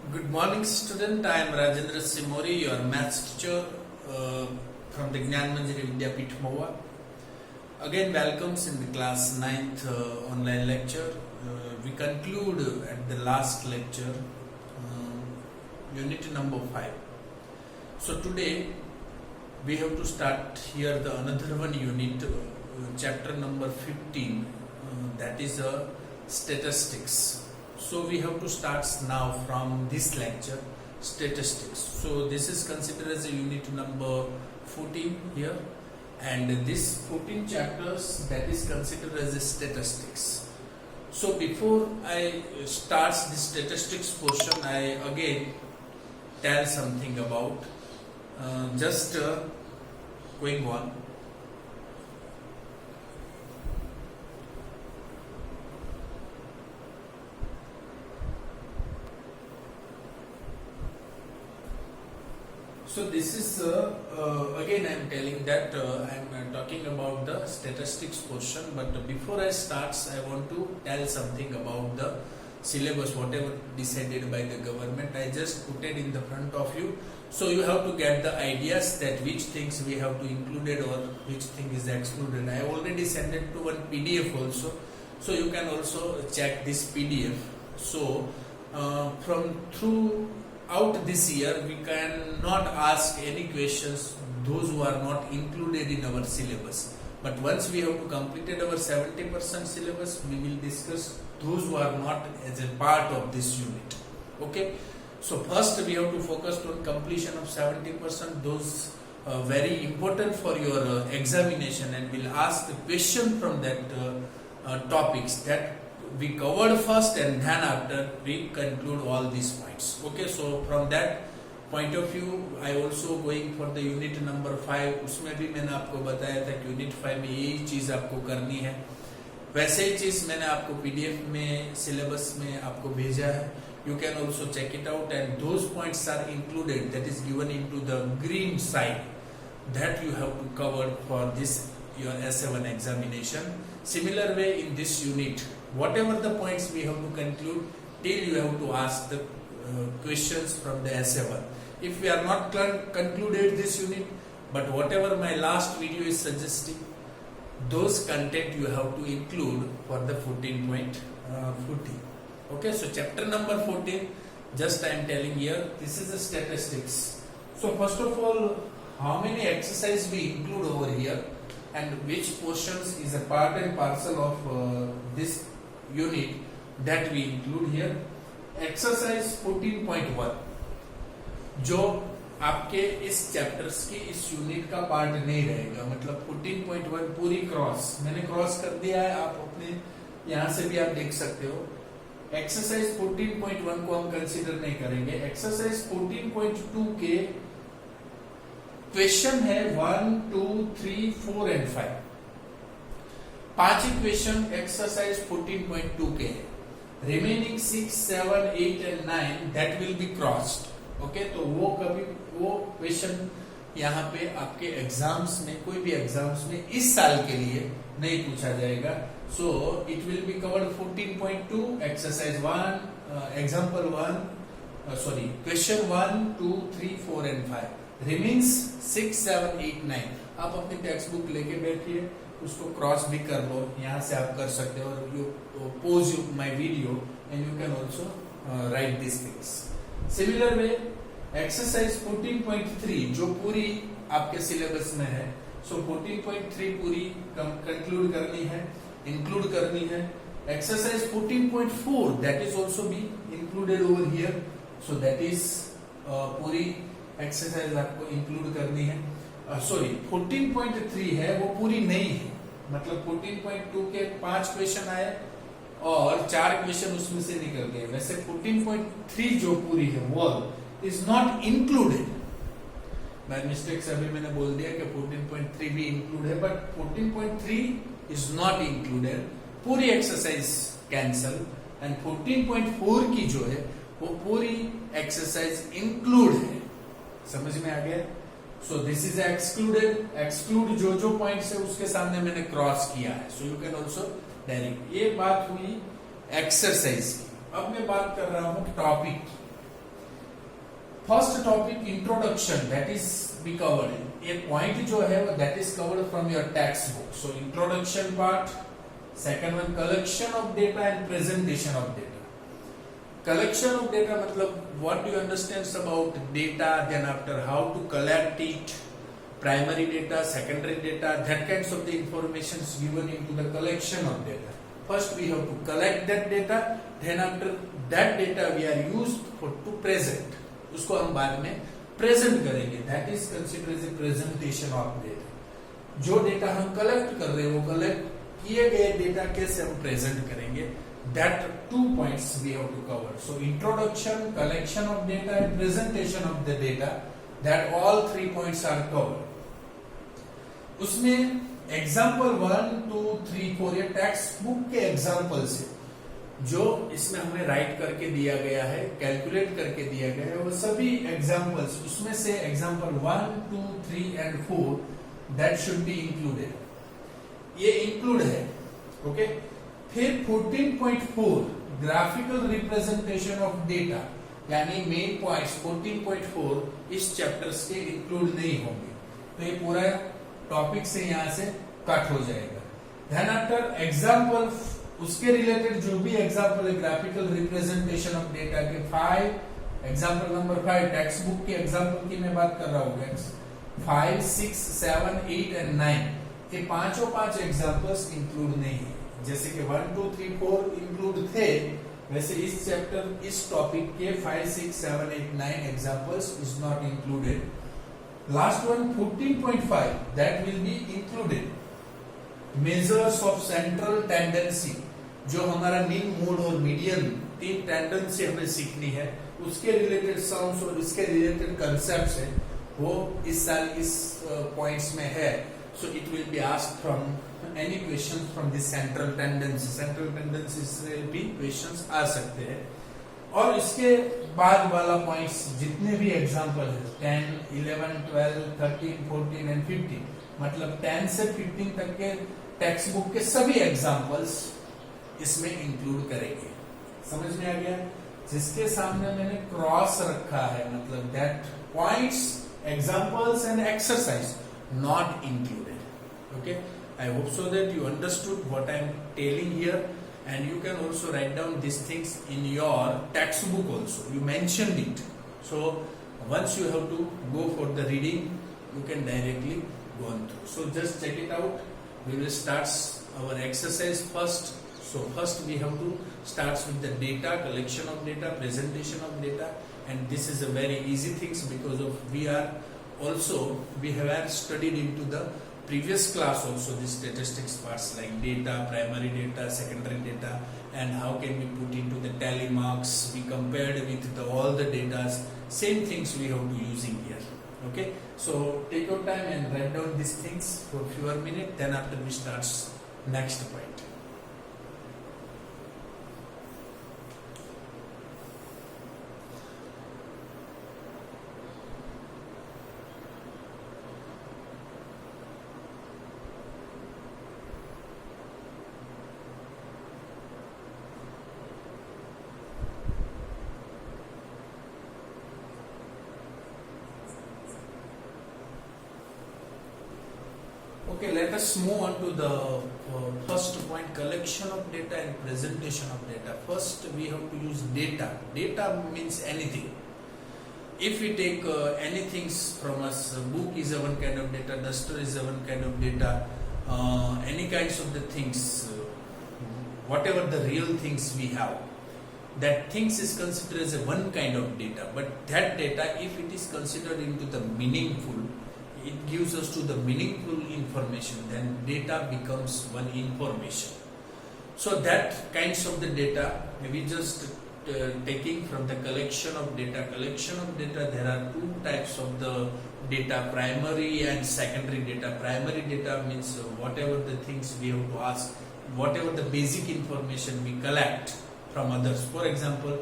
Good morning, student. I am Rajendra Simori, your maths teacher from the Gnan Manjari Vidyapith Moa. Again, welcomes in the class 9th online lecture. We conclude at the last lecture, unit number 5. So today we have to start here the another one unit, chapter number 15, that is statistics. So we have to start now from this lecture, statistics. So this is considered as a unit number 14 here, and this 14 chapters that is considered as a statistics. So before I start the statistics portion, I again tell something about going on. So this is again I am telling that I am talking about the statistics portion, but before I start I want to tell something about the syllabus, whatever decided by the government. I just put it in the front of you, so you have to get the ideas that which things we have to included or which thing is excluded. I already sent it to one PDF also, so you can also check this PDF. So from throughout this year we cannot ask any questions those who are not included in our syllabus, but once we have to completed our 70% syllabus, we will discuss those who are not as a part of this unit. Okay, so first we have to focus on completion of 70%, those very important for your examination, and we'll ask the question from that topics that we covered first, and then after we conclude all these points. Okay, so from that point of view I also going for the unit number 5. उसमें भी मैंने आपको बताया था कि unit 5 में यही चीज आपको करनी है, वैसे ही चीज मैंने आपको पीडीएफ में सिलेबस में आपको भेजा है. You can also check it out, and those points are included, that is given into the green side, that you have to cover for this your S7 examination. Similar way in this unit, whatever the points we have to conclude, till you have to ask the questions from the S7. If we are not concluded this unit, but whatever my last video is suggesting, those content you have to include for the 14.14. Okay, so chapter number 14, just I am telling here, this is the statistics. So first of all, how many exercise we include over here, and which portions is a part and parcel of this unit that we include here. Exercise 14.1 जो आपके इस chapters की इस unit का part नहीं रहेगा, मतलब 14.1 पूरी क्रॉस मैंने क्रॉस कर दिया है, आप अपने यहां से भी आप देख सकते हो. एक्सरसाइज 14.1 को हम कंसीडर नहीं करेंगे. एक्सरसाइज 14.2 के क्वेश्चन है 1, 2, 3, 4 एंड 5. 5 क्वेश्चन एक्सरसाइज 14.2 के है. Remaining 6, 7, 8 and 9 that will be crossed. Okay, तो वो क्वेश्चन यहाँ पे आपके एग्जाम्स में, कोई भी एग्जाम्स में इस साल के लिए नहीं पूछा जाएगा. So it will be covered 14.2 exercise 1 example 1 sorry question 1, 2, 3, 4 and 5. Remains 6, 7, 8, 9. आप अपनी टेक्स्ट बुक लेके बैठिए, उसको क्रॉस भी कर लो, यहाँ से आप कर सकते हो. और you pose my video and you can also right this things. Similar way exercise 14.3 जो पूरी आपके सिलेबस में है. सो 14.3 पूरी कंक्लूड करनी है, इंक्लूड करनी है. Exercise 14.4 that is also be included over here. So that is पूरी एक्सरसाइज आपको इंक्लूड करनी है. सॉरी 14.3 है वो पूरी नहीं है, मतलब 14.2 के 5 क्वेश्चन आए और 4 क्वेश्चन उसमें से निकल गए. वैसे 14.3 जो पूरी है वो is not included. By mistake से अभी मैंने बोल दिया कि 14.3 भी इंक्लूड है, बट 14.3 इज नॉट इंक्लूडेड. पूरी एक्सरसाइज कैंसल, एंड 14.4 की जो है वो पूरी एक्सरसाइज इंक्लूड है. समझ में आ गया? सो दिस इज एक्सक्लूड जो पॉइंट्स है उसके सामने मैंने क्रॉस किया है. So you can also direct. ये बात हुई एक्सरसाइज की. अब मैं बात कर रहा हूं टॉपिक की. First topic introduction, that is be covered, ये पॉइंट जो है वो that is covered from your text book. So introduction part, second one collection of data and presentation of data. Collection of data मतलब what do you understand about data, then after how to collect it, primary data, secondary data, that kinds of the information is given into the collection of data. First we have to collect that data, then after that data we are used for to present. उसको हम बाद में present करेंगे. That is considered as a presentation of data. जो data हम collect कर रहे हैं वो collect किए गए data कैसे हम present करेंगे. That 2 points we have to cover. So introduction, collection of data and presentation of the data, that all 3 points are covered. उसमें एग्जाम्पल 1, 2, 3, 4 ये टेक्स्ट बुक के एग्जाम्पल से जो इसमें हमें राइट करके दिया गया है, कैलकुलेट करके दिया गया है, वो सभी एग्जाम्पल्स उसमें से example 1, 2, 3 and 4 that should be included. ये इंक्लूड है. ओके. फिर 14.4 ग्राफिकल रिप्रेजेंटेशन ऑफ डेटा, यानी मेन पॉइंट्स 14.4 इस चैप्टर्स के इंक्लूड नहीं होंगे, तो ये पूरा टॉपिक से यहाँ से कट हो जाएगा. देन आफ्टर एग्जाम्पल, उसके रिलेटेड जो भी एग्जाम्पल है ग्राफिकल रिप्रेजेंटेशन ऑफ डेटा के 5, एग्जाम्पल नंबर 5 टेक्स्ट बुक के एग्जाम्पल की मैं बात कर रहा हूँ. 5, 6, 7, 8 एंड 9 ये पांचों 5 एग्जाम्पल्स इंक्लूड नहीं है. जैसे कि 1, 2, 3, 4 इंक्लूड थे, वैसे इस चैप्टर इस टॉपिक के 5, 6, 7, 8, 9 examples is not included. Last one 14.5 that will be included. Measures of central tendency, जो हमारा मीन, मोड और मीडियन 3 टेंडेंसी हमें सीखनी है, उसके रिलेटेड साउंड्स और इसके रिलेटेड कंसेप्ट्स है, वो इस साल इस पॉइंट्स में है. So it will be asked from any questions from the central tendency. Central tendency से भी questions आ सकते हैं. और इसके बाद वाला पॉइंट्स जितने भी एग्जाम्पल है 10, 11, 12, 13, 14 एंड 15, मतलब 10 से 15 तक के टेक्स्ट बुक के सभी एग्जाम्पल्स इसमें इंक्लूड करेंगे. समझ में आ गया? जिसके सामने मैंने क्रॉस रखा है, मतलब that points, examples and exercise not included. Okay, I hope so that you understood what I am telling here, and you can also write down these things in your textbook also. You mentioned it, so once you have to go for the reading, you can directly go on through. So just check it out. We will start our exercise first. So first we have to start with the data, collection of data, presentation of data, and this is a very easy things because of we have studied into the previous class also the statistics parts like data, primary data, secondary data, and how can we put into the tally marks. We compared with all the data, same things we have to using here. Okay, so take your time and write down these things for a few minutes, then after we start next point. Okay, let us move on to the first point, collection of data and presentation of data. First, we have to use data. Data means anything. If we take anything from us, book is a one kind of data, duster is a one kind of data, any kinds of the things, whatever the real things we have, that things is considered as a one kind of data. But that data, if it is considered into the meaningful, it gives us to the meaningful information, then data becomes one information. So that kinds of the data we just taking from the collection of data. Collection of data, there are 2 types of the data, primary and secondary data. Primary data means whatever the things we have to ask, whatever the basic information we collect from others. For example,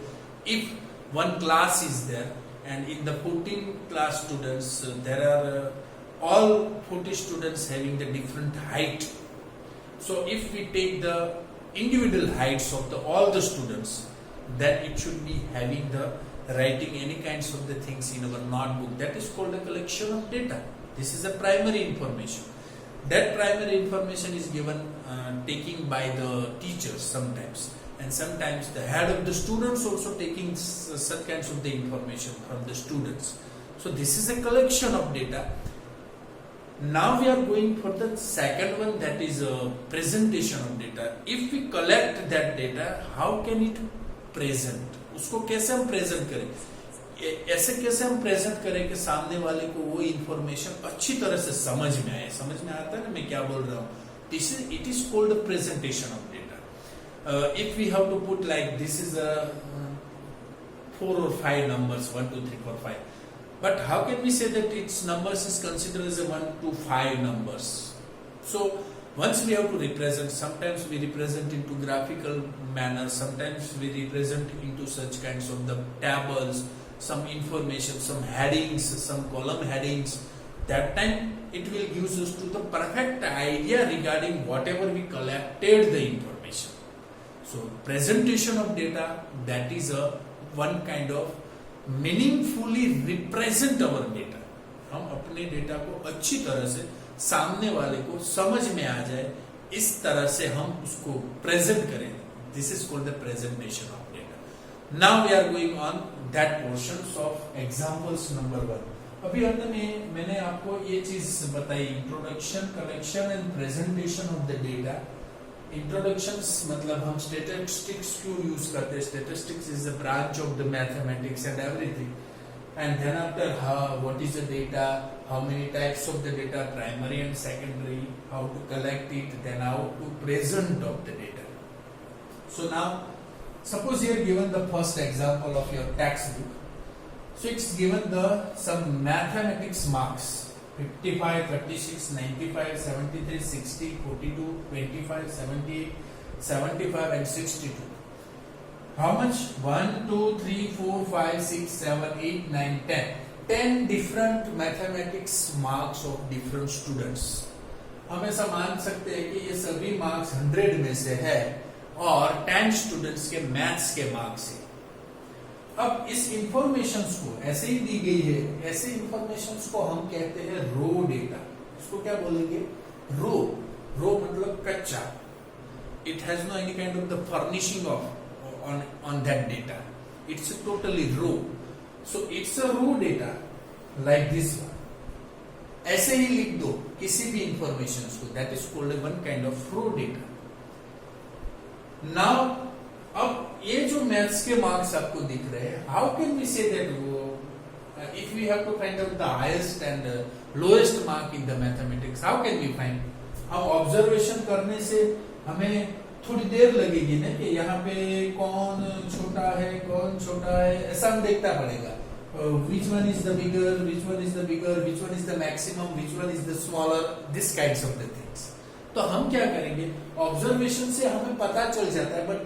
if one class is there and in the 14 class students there are all 40 students having the different height. So if we take the individual heights of all the students, then it should be having the writing any kinds of the things in our notebook, that is called a collection of data. This is a primary information. That primary information is given taking by the teachers sometimes, and sometimes the head of the students also taking such kinds of the information from the students. So this is a collection of data. Now we are going for the second one, that is a presentation of data. If we collect that data, how can it present? उसको कैसे हम present करें? ऐसे कैसे हम present करें कि सामने वाले को वो इंफॉर्मेशन अच्छी तरह से समझ में आए? समझ में आता है ना मैं क्या बोल रहा हूँ? It is called a presentation of data. If we have to put like this is a 4 or 5 numbers, 1, 2, 3, 4, 5. But how can we say that its numbers is considered as a 1 to 5 numbers? So once we have to represent, sometimes we represent into graphical manner, sometimes we represent into such kinds of the tables, some information, some headings, some column headings. That time it will give us to the perfect idea regarding whatever we collected the information. So presentation of data, that is a one kind of meaningfully represent our data. हम अपने data को अच्छी तरह से सामने वाले को समझ में आ जाए, इस तरह से हम उसको प्रेजेंट करें. This is called the presentation of data. Now we are going on that portions of examples number 1. अभी हमने मैंने आपको ये चीज बताई, introduction, collection and presentation of the data. Introductions मतलब हम स्टैटिस्टिक्स क्यों यूज करते हैं? Statistics is a branch of the mathematics and everything. And then after, what is the data, how many types of the data, primary and secondary, how to collect it, then how to present of the data. So now, suppose you are given the first example of your textbook. So it's given the some mathematics marks, 55, 36, 95, 73, 60, 42, 25, 78, 75 and 62. How much? 1, 2, 3, 4, 5, 6, 7, 8, 9, 10. 10 different mathematics marks of different students. हम ऐसा मान सकते हैं कि ये सभी marks 100 में से है और 10 स्टूडेंट्स के मैथ्स के मार्क्स है. अब इस इंफॉर्मेशंस को ऐसे ही दी गई है, ऐसे इंफॉर्मेशंस को हम कहते हैं रो डेटा. इसको क्या बोलेंगे? रो. रो मतलब कच्चा. It has no any kind of the furnishing of on that data. It's a totally raw. So it's a raw data like this one. ऐसे ही लिख दो किसी भी इंफॉर्मेशन को, that is called one kind of raw data. Now, अब ये जो maths के मार्क्स आपको दिख रहे हैं, how can we say that if we have to find out the highest and lowest mark in the mathematics, how can we find? हम observation करने से हमें थोड़ी देर लगेगी ना कि यहाँ पे कौन छोटा है, कौन छोटा है, ऐसा हम देखना पड़ेगा. Which one is the bigger, which one is the bigger, which one is the maximum, which one is the smaller, this kinds of the things. तो हम क्या करेंगे? ऑब्जर्वेशन से हमें पता चल जाता है, but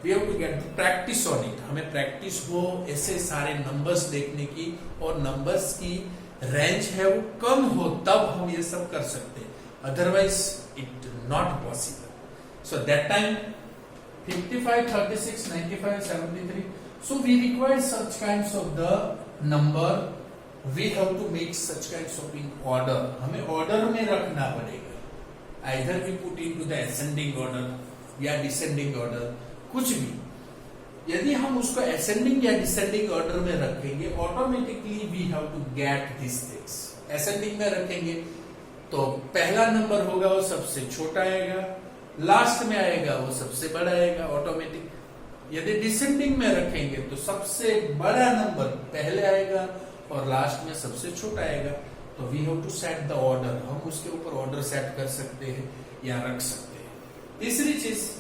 we have to get practice on it. हमें प्रैक्टिस हो ऐसे सारे नंबर्स देखने की, और नंबर्स की रेंज है वो कम हो तब हम ये सब कर सकते हैं. Otherwise it not possible. So that time 55, 36, 95, 73. So we require such kinds of the number. We have to make such kinds of in order. हमें order में रखना पड़ेगा. Either we put into the ascending order या descending order, कुछ भी. यदि हम उसको ascending या descending order में रखेंगे, automatically we have to get these things. Ascending में रखेंगे तो पहला नंबर होगा वो सबसे छोटा आएगा, लास्ट में आएगा वो सबसे बड़ा आएगा ऑटोमेटिक. यदि डिसेंडिंग में रखेंगे तो सबसे बड़ा नंबर पहले आएगा और लास्ट में सबसे छोटा आएगा. तो we have to set the order. हम उसके ऊपर ऑर्डर सेट कर सकते हैं या रख सकते हैं. तीसरी चीज,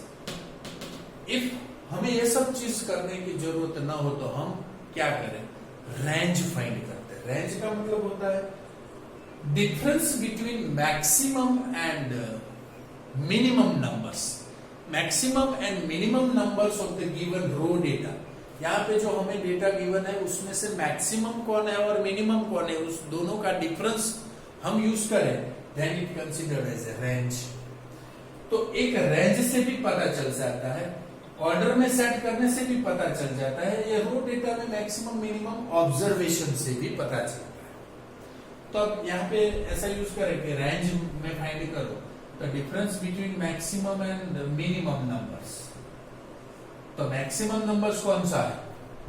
इफ हमें ये सब चीज करने की जरूरत ना हो तो हम क्या करें? रेंज फाइंड करते हैं. रेंज का मतलब होता है difference between maximum and minimum numbers. Maximum and minimum numbers of the given raw data. यहाँ पे जो हमें डेटा गिवन है उसमें से मैक्सिमम कौन है और मिनिमम कौन है, उस दोनों का डिफरेंस हम यूज करें, then it considered as a range. तो एक रेंज से भी पता चल जाता है ऑर्डर में सेट करने से भी पता चल जाता है, ये रो डेटा में मैक्सिमम मिनिमम ऑब्जर्वेशन से भी पता चलता है। तो अब यहाँ पे ऐसा यूज करें कि रेंज में फाइंड करो the difference between maximum and minimum numbers. तो मैक्सिमम नंबर्स कौन सा है,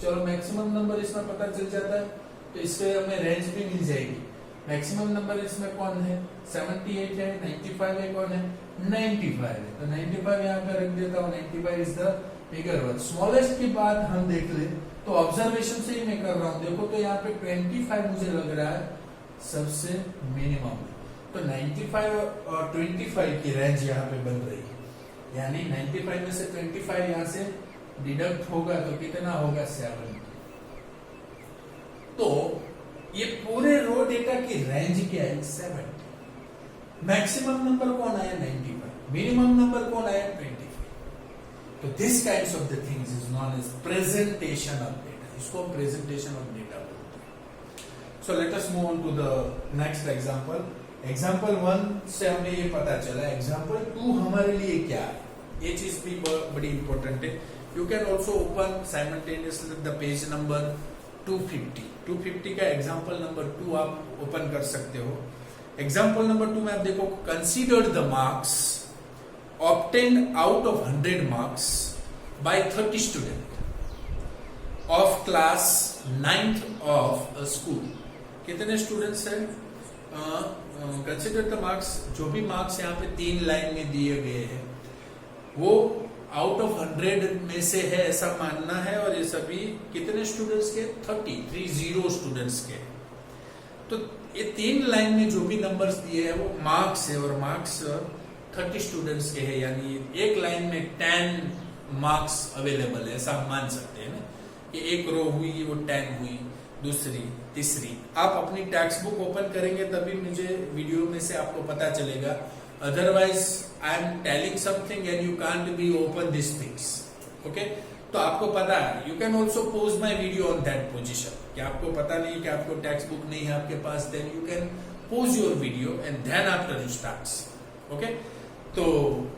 चलो मैक्सिमम नंबर इसमें पता चल जाता है, तो इससे हमें रेंज भी मिल जाएगी। मैक्सिमम नंबर इसमें कौन है, 78 है, 95 है, कौन है 95 है, तो 95 यहाँ पे रख देता हूँ, 95 is the bigger one. Smallest की बात हम देख ले तो ऑब्जर्वेशन से ही मैं कर रहा हूँ, देखो तो यहाँ पे 25 मुझे लग रहा है सबसे मिनिमम, तो 95 और 25 की रेंज यहाँ पे बन रही है, यानी 95 में से 25 यहाँ से डिडक्ट होगा तो कितना होगा 70। तो ये पूरे रो डेटा की रेंज क्या है 70। मैक्सिमम नंबर कौन आया 95, मिनिमम नंबर कौन आया 25। तो this kinds of the things is known as presentation of data, इसको प्रेजेंटेशन ऑफ डेटा बोलते हैं। So let us move on to the next example. Example 1 से हमें ये पता चला, एग्जांपल 2 हमारे लिए क्या है, ये चीज भी बड़ी इंपॉर्टेंट है। You can also open simultaneously the page number 250 का एग्जाम्पल नंबर 2 आप ओपन कर सकते हो। एग्जाम्पल नंबर 2 में आप देखो, consider the marks obtained out of 100 marks bye 30 student of class 9th of a school. कितने स्टूडेंट्स हैं, कंसीडर द मार्क्स, जो भी मार्क्स यहाँ पे 3 लाइन में दिए गए हैं वो आउट ऑफ 100 में से है ऐसा मानना है, और ये सभी कितने स्टूडेंट्स के 30 स्टूडेंट्स के। तो ये 3 लाइन में जो भी नंबर्स दिए हैं वो मार्क्स है, और मार्क्स 30 स्टूडेंट्स के हैं, यानी एक लाइन में 10 मार्क्स अवेलेबल है, ऐसा हम मान सकते हैं ना, कि एक रो हुई वो 10 हुई, दूसरी तीसरी। आप अपनी टेक्स्ट बुक ओपन करेंगे तभी मुझे वीडियो में से आपको पता चलेगा, otherwise I am telling something and you can't be open these things, okay? तो आपको पता है, you can also pause my video on that position, कि आपको पता नहीं कि आपको टेक्स्ट बुक नहीं है आपके पास, then you can pause your video and then after you start, okay? तो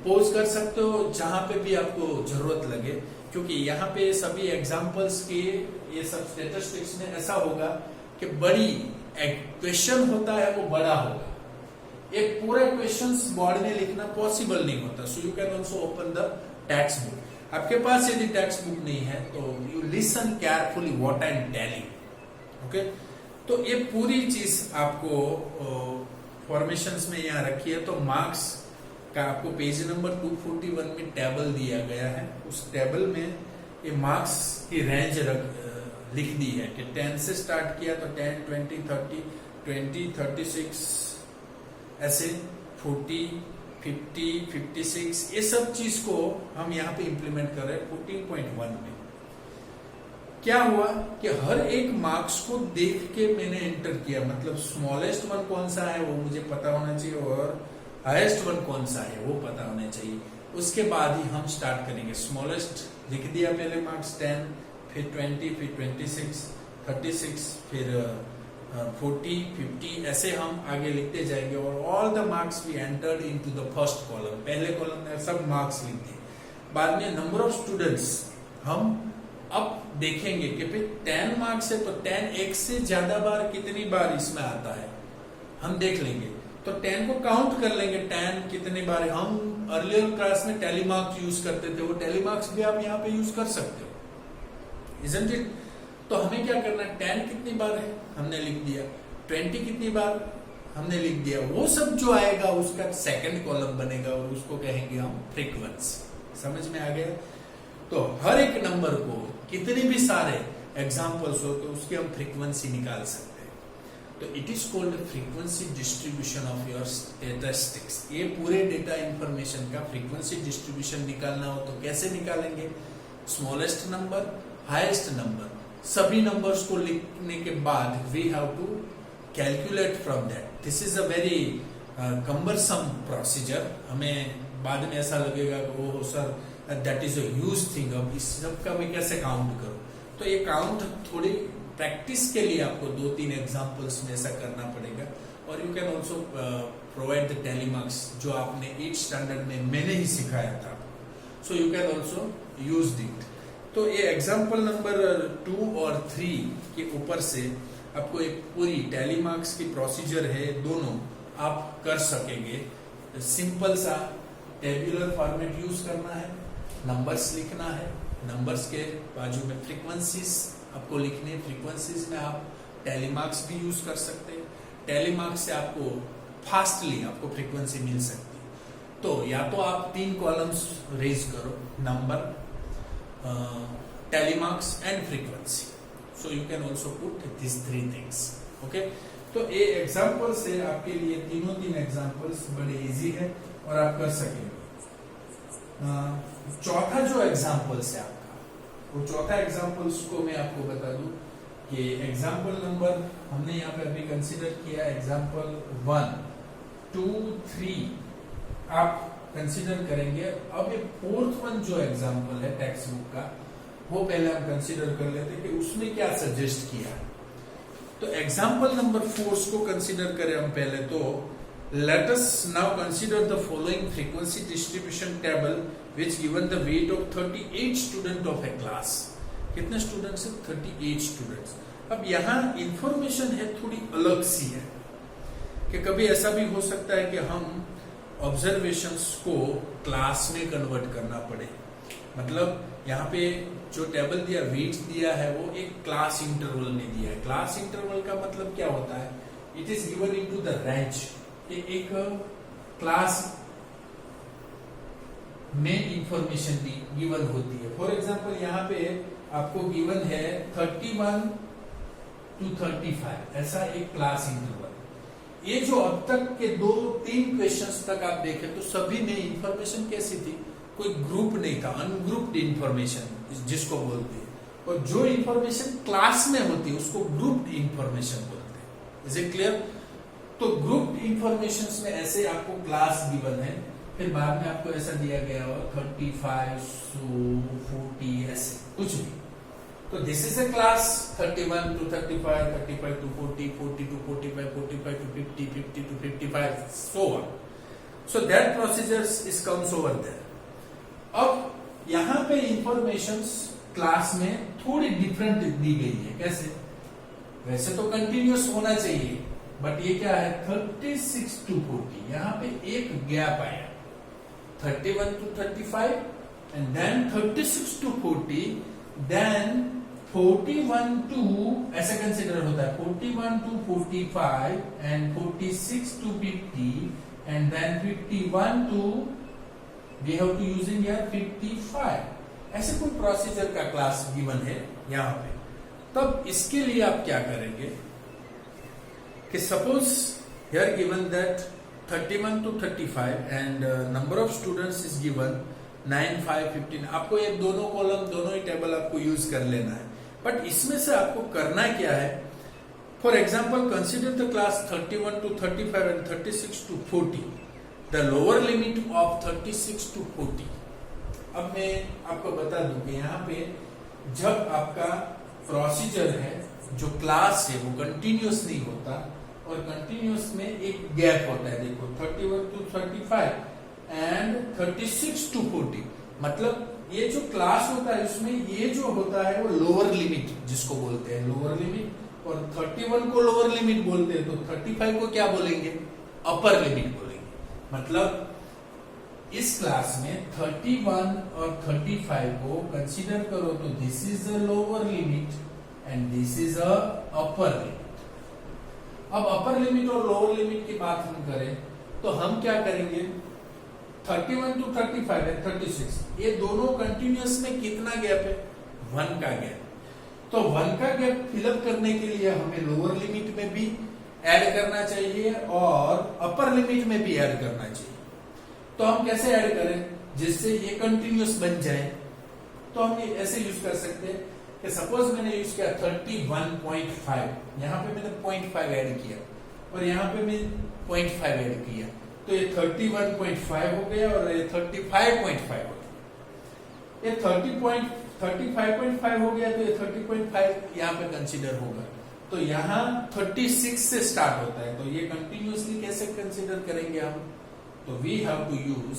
pause कर सकते हो जहां पे भी आपको जरूरत लगे, क्योंकि यहाँ पे सभी एग्जाम्पल्स के ये सब स्टैटिस्टिक्स में ऐसा होगा कि बड़ी क्वेश्चन होता है वो बड़ा होगा, एक पूरा क्वेश्चंस बोर्ड में लिखना पॉसिबल नहीं होता। So you can also open the text book. आपके पास यदि टेक्स्ट बुक नहीं है तो you listen carefully what I am telling, okay? तो ये पूरी चीज आपको फॉर्मेशंस में यहाँ रखी है। तो मार्क्स का आपको पेज नंबर 241 में टेबल दिया गया है, उस टेबल में ये मार्क्स की रेंज लिख दी है कि 10 से स्टार्ट किया तो 10, 20, 30, 20, 36 ऐसे 40, 50, 56, ये सब चीज को हम यहाँ पे इंप्लीमेंट कर रहे हैं 14.1 में। क्या हुआ कि हर एक मार्क्स को देख के मैंने एंटर किया, मतलब स्मॉलेस्ट वन कौन सा है वो मुझे पता होना चाहिए और हाईएस्ट वन कौन सा है वो पता होना चाहिए। उसके बाद ही हम स्टार्ट करेंगे। स्मॉलेस्ट लिख दिया पहले मार्क्स 10, फिर 20, फिर 26, 36, फिर 40, 50, ऐसे हम आगे लिखते जाएंगे और all the marks we entered into the first column. पहले कॉलम में सब मार्क्स लिख दिए। बाद में नंबर ऑफ स्टूडेंट्स हम अब देखेंगे कि फिर 10 मार्क्स है तो 10 एक से ज्यादा बार कितनी बार इसमें आता है हम देख लेंगे। तो 10 को काउंट कर लेंगे, 10 कितनी बार है। हम अर्लियर क्लास में टैली मार्क्स यूज करते थे, वो टैली मार्क्स भी आप यहाँ पे यूज कर सकते हो, इजंट इट? तो हमें क्या करना है, 10 कितनी बार है हमने लिख दिया, 20 कितनी बार हमने लिख दिया, वो सब जो आएगा उसका सेकंड कॉलम बनेगा और उसको कहेंगे हम फ्रीक्वेंसी। समझ में आ गया? तो हर एक नंबर को कितने भी सारे एग्जाम्पल्स हो तो उसकी हम फ्रीक्वेंसी निकाल सकते हैं। तो it is called frequency distribution of your statistics. ये पूरे डेटा इंफॉर्मेशन का फ्रीक्वेंसी डिस्ट्रीब्यूशन निकालना हो तो कैसे निकालेंगे? स्मॉलेस्ट नंबर, हाईएस्ट नंबर, सभी नंबर्स को लिखने के बाद we have to calculate from that. This is a very cumbersome procedure. हमें बाद में ऐसा लगेगा कि oh sir that is a huge thing, अब इस सब का मैं कैसे काउंट करूं? तो ये काउंट थोड़ी प्रैक्टिस के लिए आपको 2-3 एग्जांपल्स में ऐसा करना पड़ेगा। और you can also provide the tally marks जो आपने 8th स्टैंडर्ड में मैंने ही सिखाया था। so you can also use it. तो ये एग्जाम्पल नंबर 2 और 3 के ऊपर से आपको एक पूरी टैली मार्क्स की प्रोसीजर है, दोनों आप कर सकेंगे. सिंपल सा टेबुलर फॉर्मेट यूज करना है, नंबर्स लिखना है, नंबर्स के बाजू में फ्रीक्वेंसीज आपको लिखने, फ्रीक्वेंसीज में आप टैली मार्क्स भी यूज कर सकते हैं. टैली मार्क्स से आपको फास्टली आपको फ्रीक्वेंसी मिल सकती है. तो या तो आप 3 कॉलम्स रेज करो, number, tally marks and frequency. So you can also put this 3 things. Okay, तो ये एग्जाम्पल से आपके लिए तीन एग्जाम्पल्स बड़े इजी है और आप कर सकेंगे. चौथा जो एग्जाम्पल्स है आपका, वो चौथा एग्जाम्पल्स को मैं आपको बता दूं कि एग्जाम्पल नंबर हमने यहाँ पे अभी कंसिडर किया एग्जाम्पल 1, 2, 3 आप कंसिडर करेंगे. अब ये 4th वन जो एग्जाम्पल है टेक्स्ट बुक का, वो पहले हम कंसिडर कर लेते हैं कि उसने क्या सजेस्ट किया. तो एग्जाम्पल नंबर 4 को कंसिडर करें हम पहले. तो let us now consider the following frequency distribution table which given the weight of 38 student of a class. कितने स्टूडेंट्स है? 38 स्टूडेंट्स. अब यहाँ इंफॉर्मेशन है थोड़ी अलग सी है कि कभी ऐसा भी हो सकता है कि हम ऑब्जर्वेशंस को क्लास में कन्वर्ट करना पड़े. मतलब यहाँ पे जो टेबल दिया, वेट्स दिया है, वो एक क्लास इंटरवल में दिया है. क्लास इंटरवल का मतलब क्या होता है? It is given into the range. एक क्लास में इंफॉर्मेशन गिवन होती है. फॉर एग्जांपल यहाँ पे आपको गिवन है 31 to 35, ऐसा एक क्लास इंटरवल. ये जो अब तक के 2-3 क्वेश्चंस तक आप देखें तो सभी में इंफॉर्मेशन कैसी थी? कोई ग्रुप नहीं था, अनग्रुप्ड इंफॉर्मेशन जिसको बोलते हैं. और जो इंफॉर्मेशन क्लास में होती है उसको ग्रुप्ड इंफॉर्मेशन बोलते हैं. Is it clear? तो ग्रुप इंफॉर्मेशन में ऐसे आपको क्लास गिवन है, फिर बाद में आपको ऐसा दिया गया हो 35 to 40 ऐसे कुछ भी. तो this is a class 31 to 35, 35 to 40, 40 to 45, 45 to 50, 50 to 55, so on. So that procedure is comes over there. अब यहाँ पे इंफॉर्मेशंस क्लास में थोड़ी डिफरेंट दी गई है. कैसे? वैसे तो कंटिन्यूअस होना चाहिए, बट ये क्या है? 36 to 40. यहाँ पे एक गैप आया, 31 to 35 and then 36 to 40, then 41 to ऐसे कंसिडर होता है 41 to 45 and 46 to 50 and then 51 to we have to using here 55. ऐसे कोई प्रोसीजर का क्लास गिवन है यहाँ पे. तब इसके लिए आप क्या करेंगे कि suppose here given that 31 to 35 and number of students is given 9, 5, 15. आपको ये दोनों कॉलम, दोनों ही टेबल आपको यूज कर लेना है. बट इसमें से आपको करना क्या है? For example consider the class 31 to 35 and 36 to 40. The lower limit of 36 to 40. अब मैं आपको बता दूं कि यहाँ पे जब आपका प्रोसीजर है, जो क्लास है वो कंटिन्यूअस नहीं होता और कंटिन्यूअस में एक गैप होता है. देखो 31 to 35 एंड 36 to 40. मतलब ये जो क्लास होता है इसमें ये जो होता है वो लोअर लिमिट जिसको बोलते हैं लोअर लिमिट, और 31 को लोअर लिमिट बोलते हैं. तो 35 को क्या बोलेंगे? अपर लिमिट बोलेंगे. मतलब इस क्लास में 31 और 35 को कंसीडर करो तो this is a lower limit and this is a upper limit. अब अपर लिमिट और लोअर लिमिट की बात हम करें तो हम क्या करेंगे? 31 to 35 है 36, ये दोनों कंटिन्यूअस में कितना गैप है? 1 का गैप. तो 1 का गैप फिलअप करने के लिए हमें लोअर लिमिट में भी ऐड करना चाहिए और अपर लिमिट में भी ऐड करना चाहिए. तो हम कैसे ऐड करें जिससे ये कंटिन्यूअस बन जाए? तो हम ये ऐसे यूज कर सकते हैं कि सपोज मैंने यूज किया 31.5, यहाँ पे मैंने 0.5 ऐड किया और यहाँ पे मैं 0.5 ऐड किया, तो ये 31.5 हो गया और ये 35.5 हो गया. ये 35.5 हो गया तो ये 30.5 यहाँ पे कंसीडर होगा. तो यहाँ 36 से स्टार्ट होता है, तो ये कंटिन्यूअसली कैसे कंसीडर करेंगे हम? तो we have to use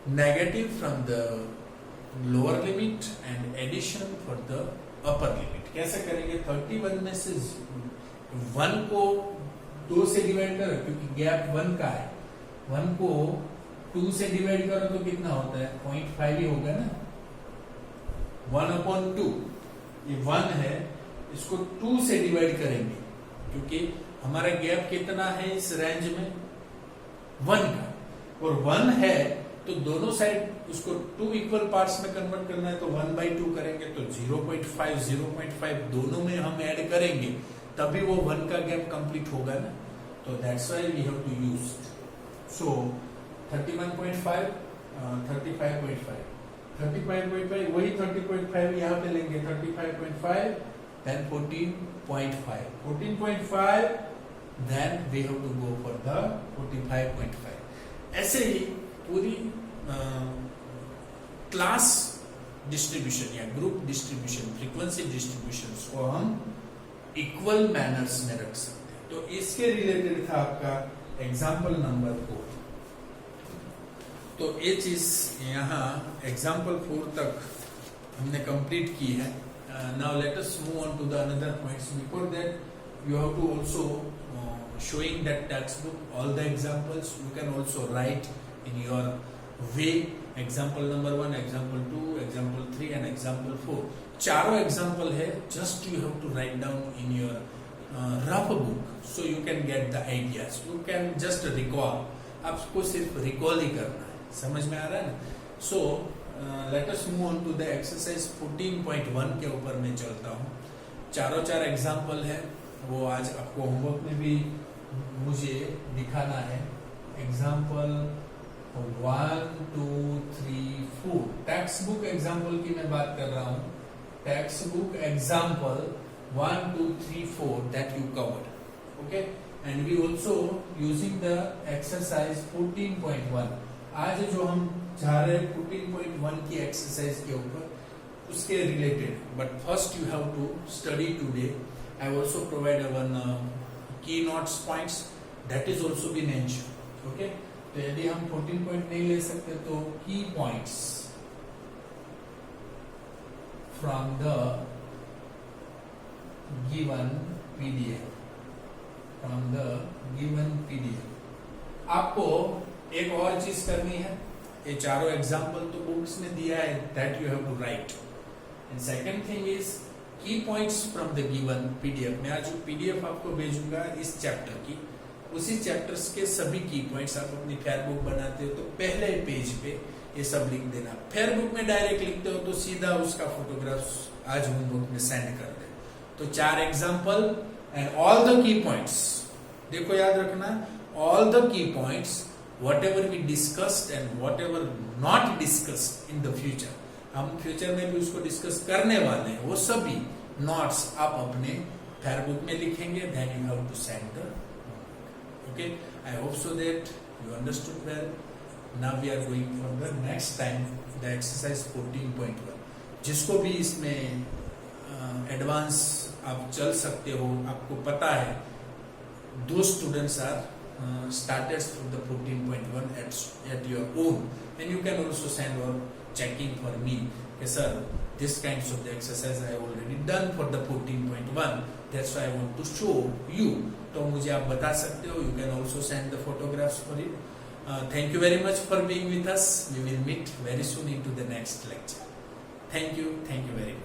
negative from the lower limit and addition for the upper limit. कैसे करेंगे? 31 में से 1 को 2 से डिवाइड करो क्योंकि गैप 1 का है. 1 को 2 से डिवाइड करो तो कितना होता है? 0.5 ही होगा ना. 1/2 ये 1 है, इसको 2 से डिवाइड करेंगे क्योंकि हमारा गैप कितना है इस रेंज में? 1 का. और 1 है तो दोनों साइड उसको 2 इक्वल पार्ट्स में कन्वर्ट करना है तो 1/2 करेंगे तो 0.5 दोनों में हम ऐड करेंगे तभी वो 1 का गैप कंप्लीट होगा ना. तो that's why we have to use. So 31.5 35.5 वही 30.5 यहाँ पे लेंगे. 35.5 then 14.5 then we have to go for the 45.5. ऐसे ही पूरी क्लास डिस्ट्रीब्यूशन या ग्रुप डिस्ट्रीब्यूशन, फ्रीक्वेंसी डिस्ट्रीब्यूशन को हम इक्वल मैनर्स में रख सकते हैं. तो इसके रिलेटेड था आपका एग्जाम्पल नंबर 4. तो ये चीज यहाँ एग्जाम्पल 4 तक हमने कंप्लीट की है. Now let us move on to the another points. Before that you have to also showing that textbook all the examples. You can also write in your way example number 1, example 2, example 3 and example 4. चारों example है. Just you have to write down in your rough book so you can get the ideas. You can just recall. आपको सिर्फ recall ही करना है. समझ में आ रहा है ना? So let us move on to the exercise 14.1 के ऊपर मैं चलता हूँ. चारों example है वो आज आपको होमवर्क में भी मुझे दिखाना है. एग्जाम्पल 1, 2, 3, 4 टेक्स्ट बुक एग्जाम्पल की मैं बात कर रहा हूँ. Textbook example 1, 2, 3, 4 that you covered. Okay. And we also using the exercise 14.1. आज जो हम जा रहे हैं 14.1 की एक्सरसाइज के ऊपर उसके related. But first you have to study today. I also provide one keynotes points that is also been mentioned. Okay. तो यदि हम 14 पॉइंट नहीं ले सकते तो की points from the given PDF. आपको एक और चीज करनी है. ये चारों एग्जाम्पल तो बुक्स में दिया है that you have to write. And second thing is key points from the given PDF. मैं आज पीडीएफ आपको भेजूंगा इस चैप्टर की. उसी चैप्टर्स के सभी की पॉइंट्स आप अपनी फेयर बुक बनाते हो तो पहले पेज पे ये सब लिख देना. फेयर बुक में डायरेक्ट लिखते हो तो सीधा उसका फोटोग्राफ्स आज होमवर्क में सेंड कर दे. तो 4 example and all the key points. देखो याद रखना, all the key points whatever we discussed and whatever not discussed in the future. हम फ्यूचर में भी उसको डिस्कस करने वाले हैं. वो सभी नोट्स आप अपने फेयर बुक में लिखेंगे. Then you have to send the. Okay. I hope so that you understood well. Now we are going for the next time the exercise 14.1. जिसको भी इसमें एडवांस आप चल सकते हो, आपको पता है दो students are started from the 14.1 at your own, and you can also send or checking for me. Okay, sir, this kinds of the exercise I have already done for the 14.1. That's why I want to show you. तो मुझे आप बता सकते हो. You can also send the photographs for it. Thank you very much for being with us. We will meet very soon into the next lecture. Thank you very much.